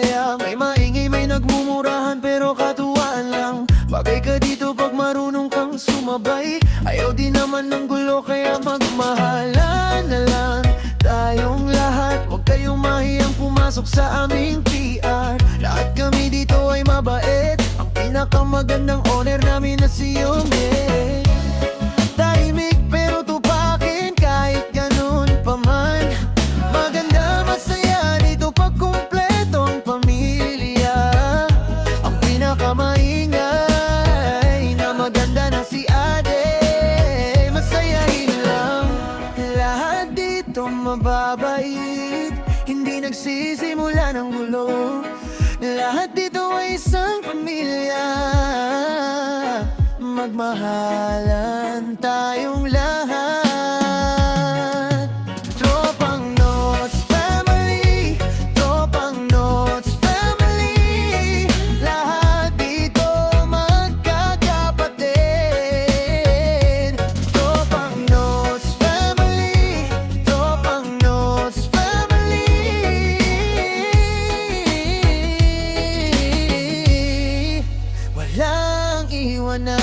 masaya. May maingay, may nagmumurahan, pero katuwaan lang. Bagay ka dito pag marunong kang sumabay. Ayaw din naman ng gulo, kaya magmahalan na lang tayong lahat. Huwag kayong mahiyang pumasok sa aming PR. Lahat kami dito ay mabait. Ang pinakamagandang owner namin na si Yome. Tahimik pero tupakin kahit ganun pa man. Maganda, masaya dito pag kumpleto ang pamilya. Ang pinakamaingay na maganda na si Ade. Masayahin lang, lahat dito mababait. Hindi nagsisimula ng gulo. Lahat dito ay isang pamilya. Magmahalan tayong lahat. Tropang Notes Family, Tropang Notes Family. Lahat dito magkakapatid. Tropang Notes Family, Tropang Notes Family. Walang iwanan.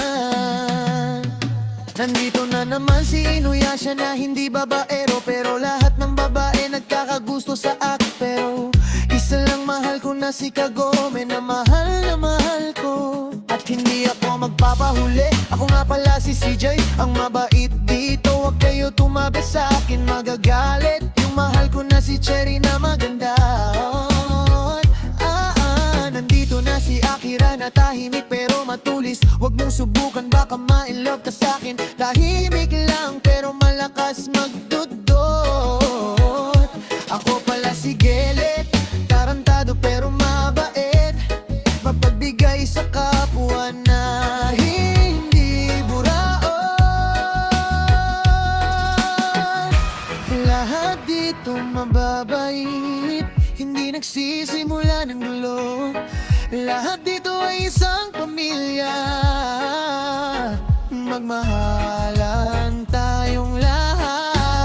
Nandito na naman si Inuyasha na hindi babaero, pero lahat ng babae nagkakagusto sa akin. Pero isa lang mahal ko na si Kagome, na mahal ko. At hindi ako magpapahuli, ako nga pala si CJ, ang mabait dito. Huwag kayo tumabi sa akin, magagalit. Yung mahal ko na si Cherry na maganda. Nandito na si Akira na tahimik pero matulis. Huwag mong subukan, baka ma-inlove ka sa'kin. Tahimik lang pero malakas magdudot. Ako pala si Gelet, tarantado pero mabait. Mapagbigay sa kapwa na hindi buraot. Lahat dito mababait, hindi nagsisimula ng gulo. Lahat dito ay isang pamilya. Magmahalan tayong lahat.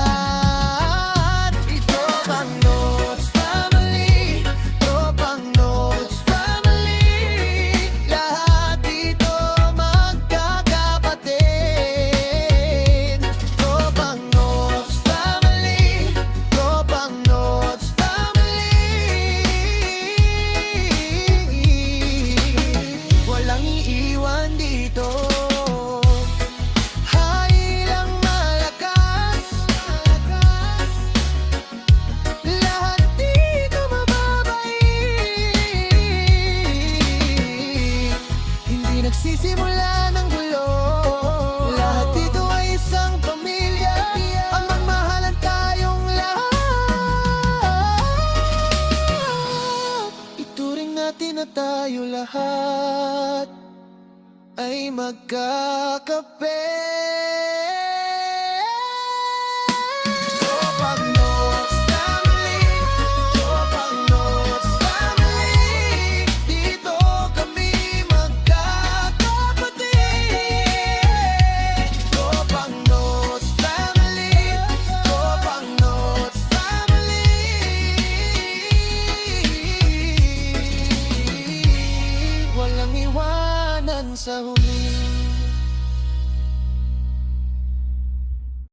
Tropang Notes Family, Tropang Notes Family. Lahat dito magkakapatid. Tropang Notes Family, Tropang Notes Family. Walang iiwan dito. Hailang malakas. Lahat dito mababait. Hindi nagsisimula ng gulo. Lahat dito ay isang pamilya. Ang magmahalan tayong lahat. Ituring natin na tayo lahat ay magkakape. Tropang Notes Family, Tropang Notes Family. Dito kami magkakapatid. Tropang Notes Family, Tropang Notes Family. Walang iwanan sa huli.